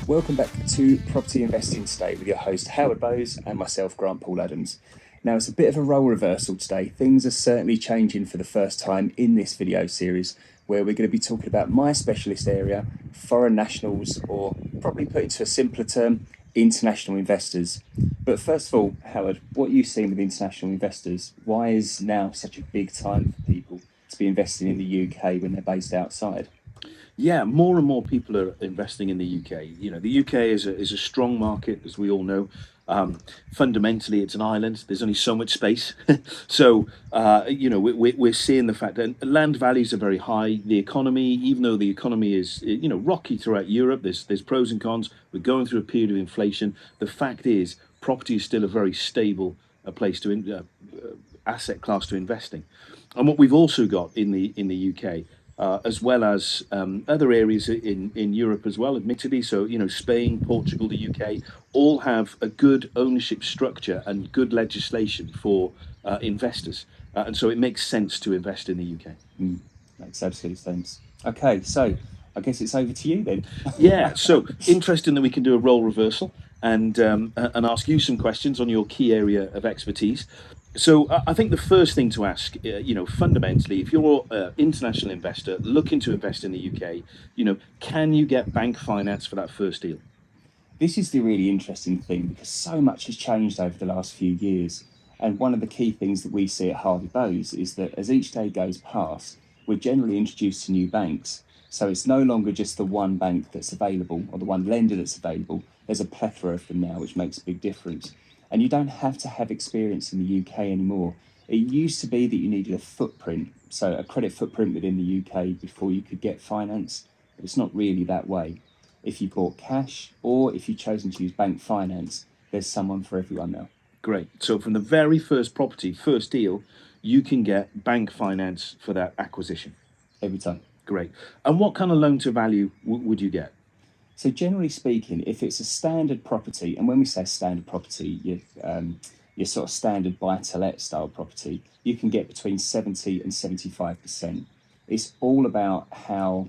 Welcome back to Property Investing Today with your host Howard Bowes and myself, Grant Paul Adams. Now it's a bit of a role reversal today. Things are certainly changing for the first time in this video series, where we're going to be talking about my specialist area, foreign nationals, or probably put into a simpler term, international investors. But first of all, Howard, what are you seeing with international investors? Why is now such a big time for people to be investing in the UK when they're based outside? Yeah, more and more people are investing in the UK. You know, the UK is a strong market, as we all know. Fundamentally, it's an island. There's only so much space. We're seeing the fact that land values are very high. The economy, even though the economy is, rocky throughout Europe, there's pros and cons. We're going through a period of inflation. The fact is, property is still a very stable place asset class to investing. And what we've also got in the UK, as well as other areas in Europe as well, admittedly. So, Spain, Portugal, the UK, all have a good ownership structure and good legislation for investors. And so it makes sense to invest in the UK. Makes absolute sense. Okay, so I guess it's over to you then. Yeah, so interesting that we can do a role reversal and ask you some questions on your key area of expertise. So I think the first thing to ask, fundamentally, if you're an international investor looking to invest in the UK, can you get bank finance for that first deal? This is the really interesting thing because so much has changed over the last few years. And one of the key things that we see at Harvey Bowes is that as each day goes past, we're generally introduced to new banks. So it's no longer just the one bank that's available or the one lender that's available. There's a plethora of them now, which makes a big difference. And you don't have to have experience in the UK anymore. It used to be that you needed a footprint, so a credit footprint within the UK before you could get finance, but it's not really that way. If you bought cash or if you've chosen to use bank finance, there's someone for everyone now. Great. So from the very first property, first deal, you can get bank finance for that acquisition. Every time. Great. And what kind of loan to value would you get? So generally speaking, if it's a standard property, and when we say standard property, your sort of standard buy-to-let style property, you can get between 70 and 75%. It's all about how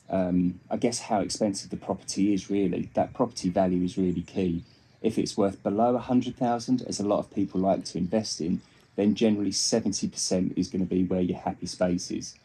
how expensive the property is really. That property value is really key. If it's worth below 100,000, as a lot of people like to invest in, then generally 70% is going to be where your happy space is.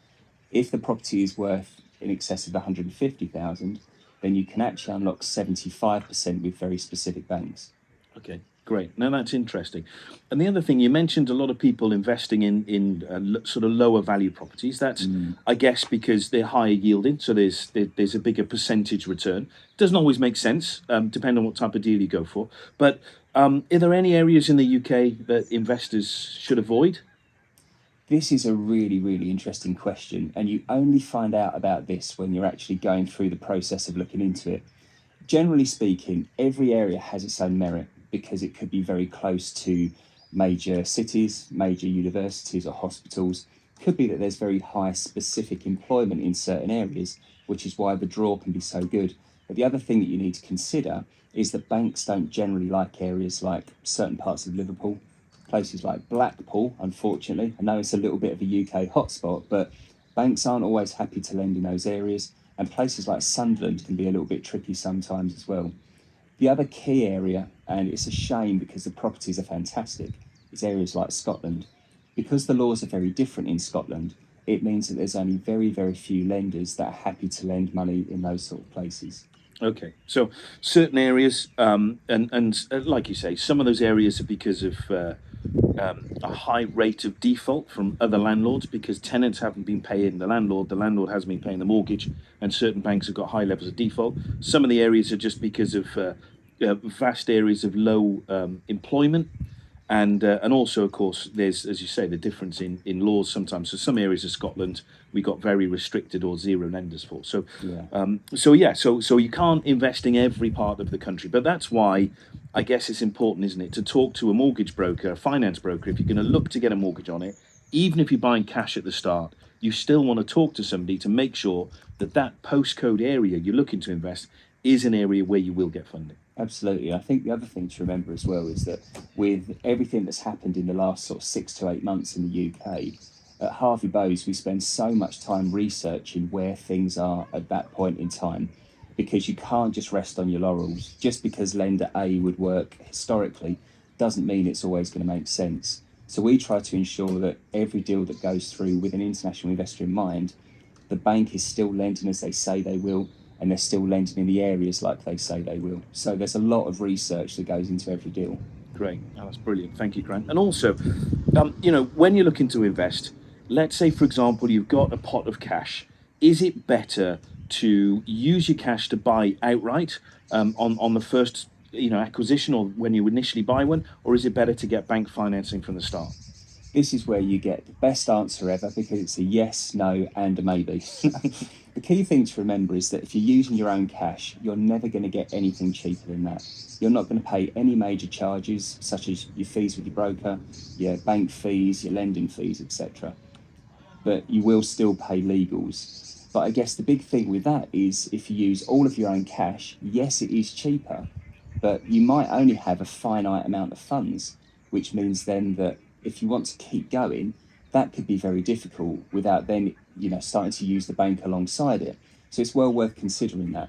If the property is worth in excess of 150,000, then you can actually unlock 75% with very specific banks. Okay, great. Now that's interesting. And the other thing, you mentioned a lot of people investing in sort of lower value properties. That's, I guess, because they're higher yielding, so there's a bigger percentage return. Doesn't always make sense, depending on what type of deal you go for. But are there any areas in the UK that investors should avoid? This is a really, really interesting question, and you only find out about this when you're actually going through the process of looking into it. Generally speaking, every area has its own merit because it could be very close to major cities, major universities or hospitals. Could be that there's very high specific employment in certain areas, which is why the draw can be so good. But the other thing that you need to consider is that banks don't generally like areas like certain parts of Liverpool, places like Blackpool, unfortunately. I know it's a little bit of a UK hotspot, but banks aren't always happy to lend in those areas. And places like Sunderland can be a little bit tricky sometimes as well. The other key area, and it's a shame because the properties are fantastic, is areas like Scotland. Because the laws are very different in Scotland, it means that there's only very, very few lenders that are happy to lend money in those sort of places. Okay, so certain areas, and like you say, some of those areas are because of a high rate of default from other landlords because tenants haven't been paying the landlord hasn't been paying the mortgage, and certain banks have got high levels of default. Some of the areas are just because of vast areas of low employment. And also, of course, there's, as you say, the difference in laws sometimes. So some areas of Scotland, we got very restricted or zero lenders for. So, so you can't invest in every part of the country. But that's why I guess it's important, isn't it, to talk to a mortgage broker, a finance broker. If you're going to look to get a mortgage on it, even if you're buying cash at the start, you still want to talk to somebody to make sure that that postcode area you're looking to invest is an area where you will get funding. Absolutely. I think the other thing to remember as well is that with everything that's happened in the last sort of 6 to 8 months in the UK, at Harvey Bowes, we spend so much time researching where things are at that point in time. because you can't just rest on your laurels. Just because lender A would work historically doesn't mean it's always going to make sense. So we try to ensure that every deal that goes through with an international investor in mind, the bank is still lending as they say they will, and they're still lending in the areas like they say they will. So there's a lot of research that goes into every deal. Great. Oh, that's brilliant. Thank you, Grant. And also, when you're looking to invest, let's say, for example, you've got a pot of cash. Is it better to use your cash to buy outright on the first acquisition, or when you initially buy one, or is it better to get bank financing from the start? This is where you get the best answer ever, because it's a yes, no, and a maybe. The key thing to remember is that if you're using your own cash, you're never going to get anything cheaper than that. You're not going to pay any major charges, such as your fees with your broker, your bank fees, your lending fees, etc. But you will still pay legals. But I guess the big thing with that is if you use all of your own cash, yes, it is cheaper, but you might only have a finite amount of funds, which means then that if you want to keep going, that could be very difficult without then, starting to use the bank alongside it. So it's well worth considering that.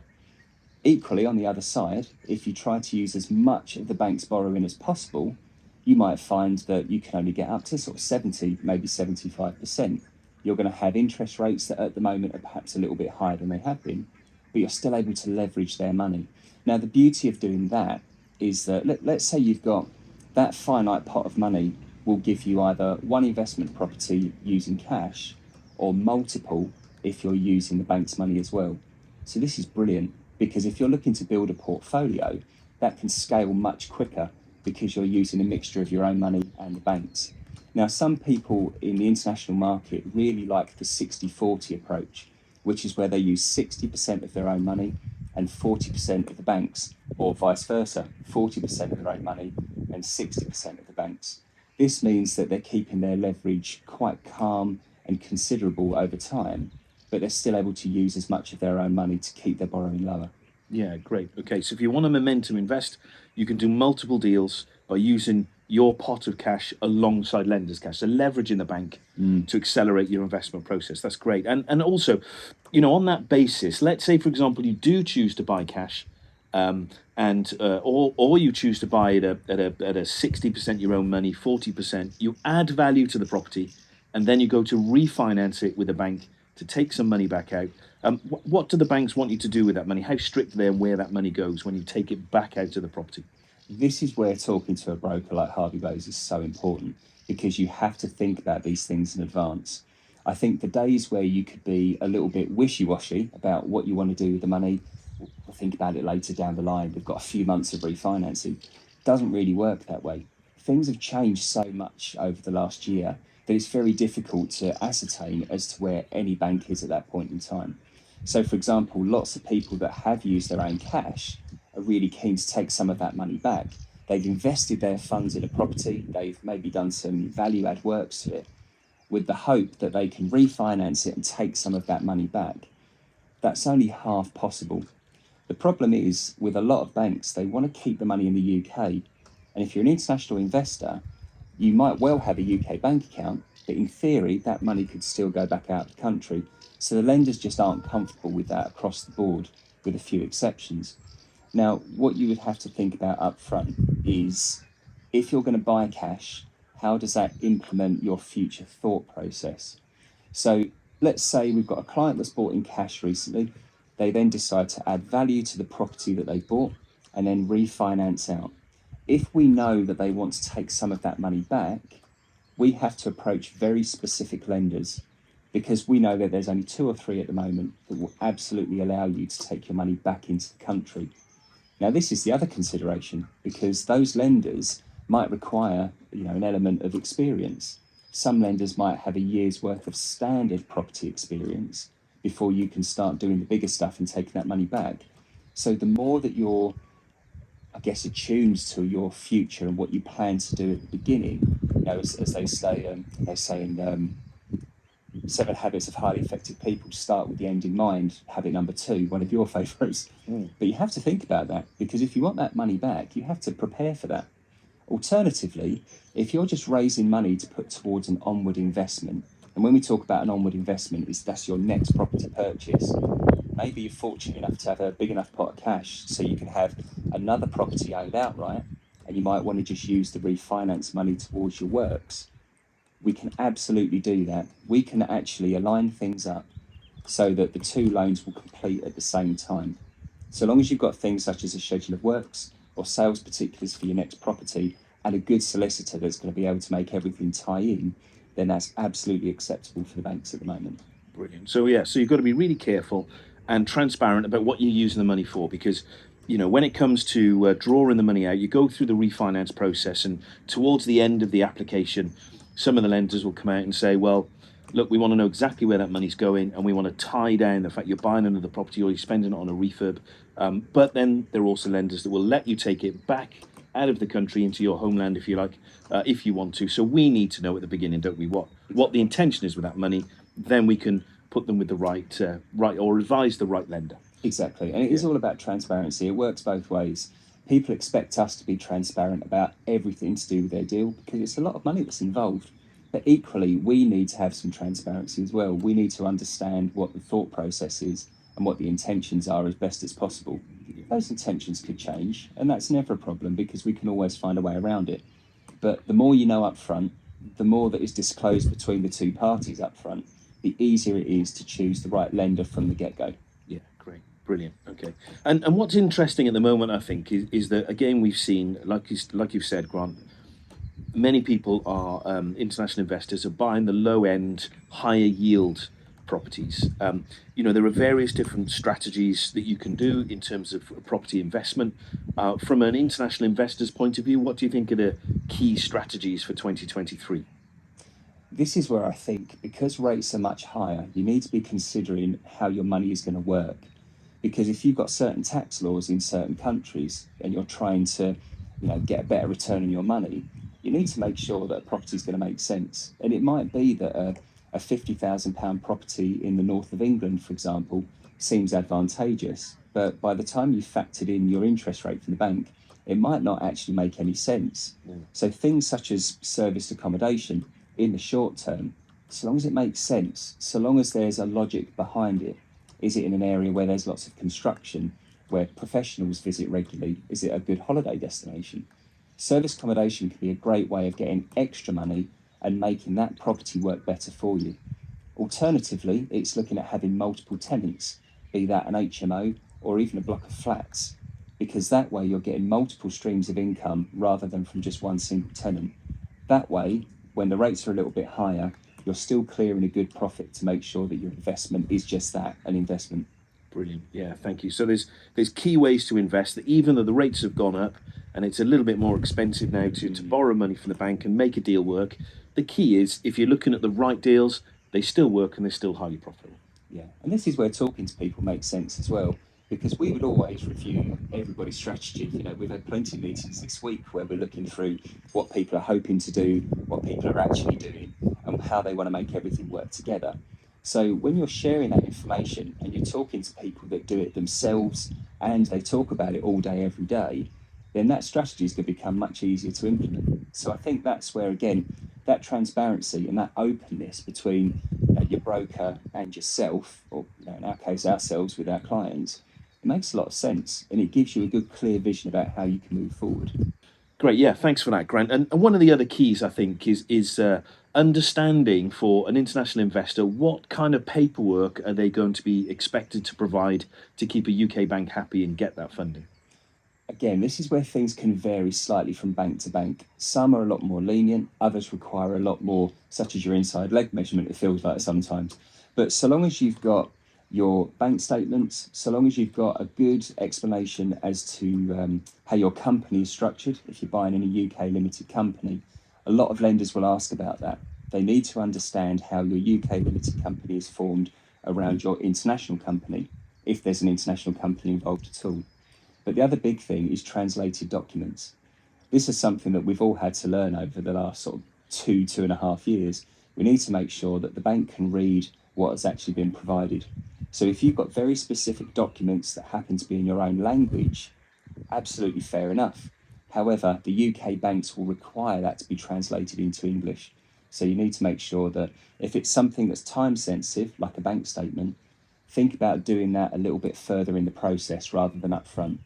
Equally, on the other side, if you try to use as much of the bank's borrowing as possible, you might find that you can only get up to sort of 70, maybe 75%. You're going to have interest rates that at the moment are perhaps a little bit higher than they have been, but you're still able to leverage their money. Now, the beauty of doing that is that let's say you've got that finite pot of money will give you either one investment property using cash or multiple if you're using the bank's money as well. So this is brilliant, because if you're looking to build a portfolio, that can scale much quicker because you're using a mixture of your own money and the bank's. Now, some people in the international market really like the 60-40 approach, which is where they use 60% of their own money and 40% of the bank's, or vice versa, 40% of their own money and 60% of the bank's. This means that they're keeping their leverage quite calm and considerable over time, but they're still able to use as much of their own money to keep their borrowing lower. Yeah, great. Okay, so if you want a momentum invest, you can do multiple deals by using your pot of cash alongside lenders' cash, so leveraging the bank to accelerate your investment process. That's great. And also, on that basis, let's say, for example, you do choose to buy cash, or you choose to buy it at a 60% your own money, 40%. You add value to the property, and then you go to refinance it with a bank to take some money back out. What do the banks want you to do with that money? How strict are they on where that money goes when you take it back out to the property? This is where talking to a broker like Harvey Bowes is so important, because you have to think about these things in advance. I think the days where you could be a little bit wishy-washy about what you want to do with the money, we'll think about it later down the line, we've got a few months of refinancing, doesn't really work that way. Things have changed so much over the last year that it's very difficult to ascertain as to where any bank is at that point in time. So, for example, lots of people that have used their own cash are really keen to take some of that money back. They've invested their funds in a property, they've maybe done some value add works to it, with the hope that they can refinance it and take some of that money back. That's only half possible. The problem is, with a lot of banks, they want to keep the money in the UK. And if you're an international investor, you might well have a UK bank account, but in theory, that money could still go back out of the country. So the lenders just aren't comfortable with that across the board, with a few exceptions. Now, what you would have to think about up front is, if you're going to buy cash, how does that implement your future thought process? So let's say we've got a client that's bought in cash recently. They then decide to add value to the property that they bought and then refinance out. If we know that they want to take some of that money back, we have to approach very specific lenders, because we know that there's only 2 or 3 at the moment that will absolutely allow you to take your money back into the country. Now, this is the other consideration, because those lenders might require, an element of experience. Some lenders might have a year's worth of standard property experience before you can start doing the bigger stuff and taking that money back. So the more that you're, I guess, attuned to your future and what you plan to do at the beginning, as they say in 7 Habits of Highly Effective People, start with the end in mind, habit number 2, one of your favourites. But you have to think about that, because if you want that money back, you have to prepare for that. Alternatively, if you're just raising money to put towards an onward investment, and when we talk about an onward investment, that's your next property purchase, maybe you're fortunate enough to have a big enough pot of cash so you can have another property owned outright, and you might want to just use the refinance money towards your works. We can absolutely do that. We can actually align things up so that the two loans will complete at the same time. So long as you've got things such as a schedule of works or sales particulars for your next property and a good solicitor that's going to be able to make everything tie in, then that's absolutely acceptable for the banks at the moment. Brilliant. So yeah, so you've got to be really careful and transparent about what you're using the money for, because when it comes to drawing the money out, you go through the refinance process, and towards the end of the application, some of the lenders will come out and say, well, look, we want to know exactly where that money's going, and we want to tie down the fact you're buying another property or you're spending it on a refurb. But then there are also lenders that will let you take it back out of the country into your homeland, if you like, if you want to. So we need to know at the beginning, don't we, what the intention is with that money. Then we can put them with the right or advise the right lender. Exactly. And it is all about transparency. It works both ways. People expect us to be transparent about everything to do with their deal because it's a lot of money that's involved. But equally, we need to have some transparency as well. We need to understand what the thought process is and what the intentions are as best as possible. Those intentions could change, and that's never a problem because we can always find a way around it. But the more you know up front, the more that is disclosed between the two parties up front, the easier it is to choose the right lender from the get-go. Yeah, great. Brilliant. Okay. And what's interesting at the moment, I think, is that, again, we've seen, like you've said, Grant, many people are international investors are buying the low end, higher yield properties. There are various different strategies that you can do in terms of property investment. From an international investor's point of view, what do you think are the key strategies for 2023? This is where I think, because rates are much higher, you need to be considering how your money is going to work. Because if you've got certain tax laws in certain countries and you're trying to, get a better return on your money, you need to make sure that a property is going to make sense. And it might be that a £50,000 property in the north of England, for example, seems advantageous, but by the time you've factored in your interest rate from the bank, it might not actually make any sense. So things such as serviced accommodation in the short term, so long as it makes sense, so long as there's a logic behind it. Is it in an area where there's lots of construction, where professionals visit regularly? Is it a good holiday destination? Service accommodation can be a great way of getting extra money and making that property work better for you. Alternatively, it's looking at having multiple tenants, be that an HMO or even a block of flats, because that way you're getting multiple streams of income rather than from just one single tenant. That way, when the rates are a little bit higher, you're still clearing a good profit to make sure that your investment is just that, an investment. Brilliant. Yeah, thank you. So there's key ways to invest that, even though the rates have gone up and it's a little bit more expensive now to borrow money from the bank and make a deal work, the key is, if you're looking at the right deals, they still work and they're still highly profitable. Yeah, and this is where talking to people makes sense as well, because we would always review everybody's strategy. We've had plenty of meetings this week where we're looking through what people are hoping to do, what people are actually doing, and how they want to make everything work together. So when you're sharing that information and you're talking to people that do it themselves and they talk about it all day, every day, then that strategy is going to become much easier to implement. So I think that's where, again, that transparency and that openness between your broker and yourself, or in our case, ourselves with our clients, it makes a lot of sense, and it gives you a good, clear vision about how you can move forward. Great, yeah, thanks for that, Grant. And one of the other keys, I think, is understanding for an international investor what kind of paperwork are they going to be expected to provide to keep a UK bank happy and get that funding. Again, this is where things can vary slightly from bank to bank. Some are a lot more lenient, others require a lot more, such as your inside leg measurement, it feels like sometimes. But so long as you've got your bank statements, so long as you've got a good explanation as to how your company is structured, if you're buying in a UK limited company, a lot of lenders will ask about that. They need to understand how your UK limited company is formed around your international company, if there's an international company involved at all. But the other big thing is translated documents. This is something that we've all had to learn over the last sort of 2.5 years. We need to make sure that the bank can read what has actually been provided. So if you've got very specific documents that happen to be in your own language, absolutely fair enough. However, the UK banks will require that to be translated into English. So you need to make sure that if it's something that's time sensitive, like a bank statement, think about doing that a little bit further in the process rather than up front.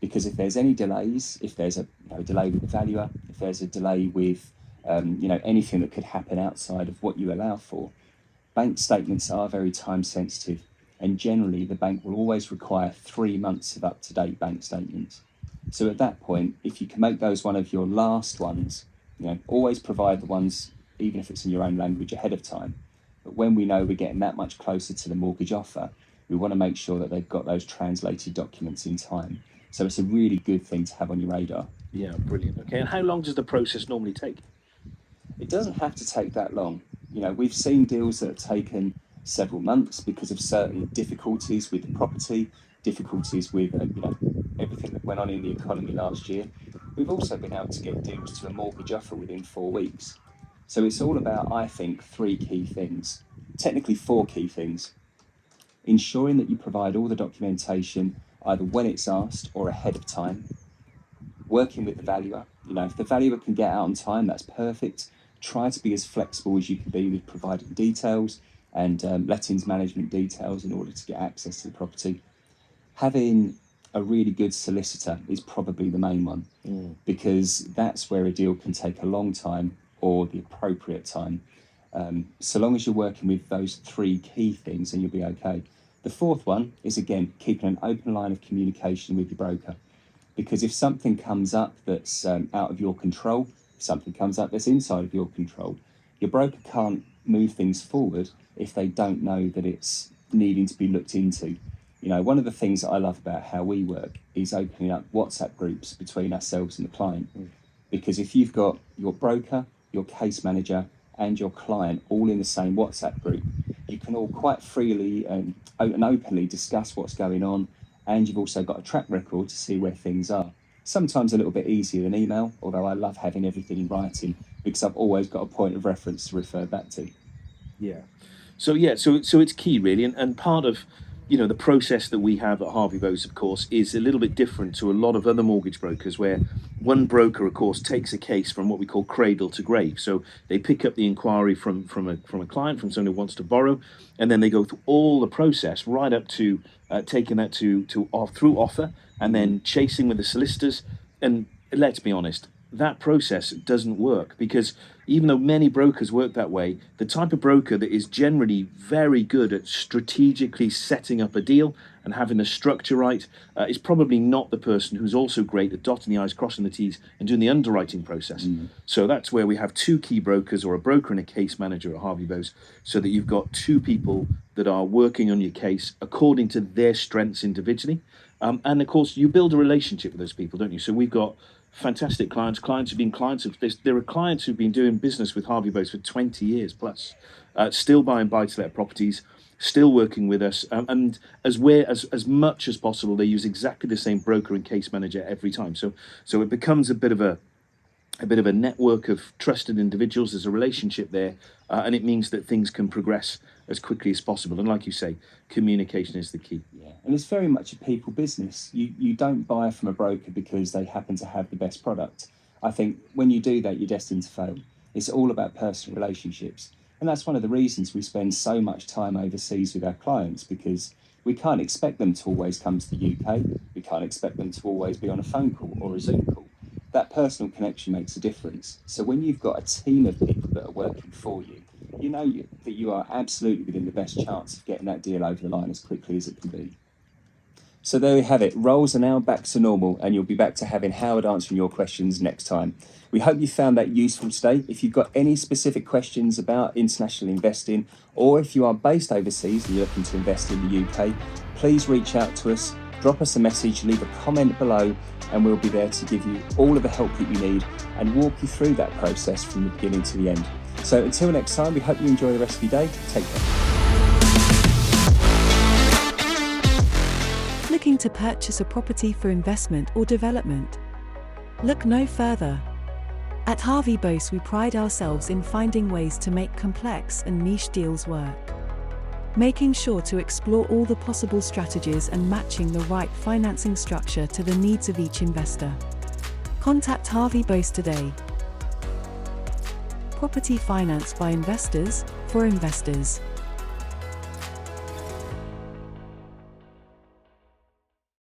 Because if there's any delays, if there's a delay with the valuer, if there's a delay with anything that could happen outside of what you allow for, bank statements are very time sensitive, and generally the bank will always require 3 months of up-to-date bank statements. So at that point, if you can make those one of your last ones, always provide the ones, even if it's in your own language, ahead of time. But when we know we're getting that much closer to the mortgage offer, we want to make sure that they've got those translated documents in time. So it's a really good thing to have on your radar. Yeah, brilliant. Okay, and how long does the process normally take? It doesn't have to take that long. We've seen deals that have taken several months because of certain difficulties with the property, difficulties with everything that went on in the economy last year. We've also been able to get deals to a mortgage offer within 4 weeks. So it's all about, I think, 3 key things, technically 4 key things. Ensuring that you provide all the documentation either when it's asked or ahead of time. Working with the valuer. If the valuer can get out on time, that's perfect. Try to be as flexible as you can be with providing details and lettings management details in order to get access to the property. Having a really good solicitor is probably the main one, because that's where a deal can take a long time or the appropriate time. So long as you're working with those 3 key things, then you'll be okay. The 4th one is, again, keeping an open line of communication with your broker. Because if something comes up that's out of your control, if something comes up that's inside of your control, your broker can't move things forward if they don't know that it's needing to be looked into. One of the things that I love about how we work is opening up WhatsApp groups between ourselves and the client. Because if you've got your broker, your case manager, and your client all in the same WhatsApp group, you can all quite freely and openly discuss what's going on, and you've also got a track record to see where things are. Sometimes a little bit easier than email, although I love having everything in writing because I've always got a point of reference to refer back to. Yeah. So it's key really, and part of the process that we have at Harvey Bowes, of course, is a little bit different to a lot of other mortgage brokers, where one broker, of course, takes a case from what we call cradle to grave. So they pick up the inquiry from a client, from someone who wants to borrow, and then they go through all the process right up to taking that to through offer, and then chasing with the solicitors. And let's be honest, that process doesn't work, because even though many brokers work that way, the type of broker that is generally very good at strategically setting up a deal and having the structure right is probably not the person who's also great at dotting the I's, crossing the T's, and doing the underwriting process. So that's where we have 2 key brokers, or a broker and a case manager at Harvey Bowes, so that you've got 2 people that are working on your case according to their strengths individually. And of course, you build a relationship with those people, don't you? So we've got fantastic clients who've been clients of this. There are clients who've been doing business with Harvey Bowes for 20 years plus, still buying buy-to-let properties, still working with us, and as much as possible, they use exactly the same broker and case manager every time. So it becomes a bit of a network of trusted individuals. There's a relationship there, and it means that things can progress as quickly as possible. And like you say, communication is the key. Yeah, and it's very much a people business. You don't buy from a broker because they happen to have the best product. I think when you do that, you're destined to fail. It's all about personal relationships. And that's one of the reasons we spend so much time overseas with our clients, because we can't expect them to always come to the UK. We can't expect them to always be on a phone call or a Zoom call. That personal connection makes a difference. So when you've got a team of people that are working for you, you know that you are absolutely within the best chance of getting that deal over the line as quickly as it can be. So there we have it. Roles are now back to normal, and you'll be back to having Howard answering your questions next time. We hope you found that useful today. If you've got any specific questions about international investing, or if you are based overseas and you're looking to invest in the UK, please reach out to us, drop us a message, leave a comment below, and we'll be there to give you all of the help that you need and walk you through that process from the beginning to the end. So until next time, we hope you enjoy the rest of your day. Take care. Looking to purchase a property for investment or development? Look no further. At Harvey Bowes, we pride ourselves in finding ways to make complex and niche deals work. Making sure to explore all the possible strategies and matching the right financing structure to the needs of each investor. Contact Harvey Bowes today. Property finance by investors, for investors.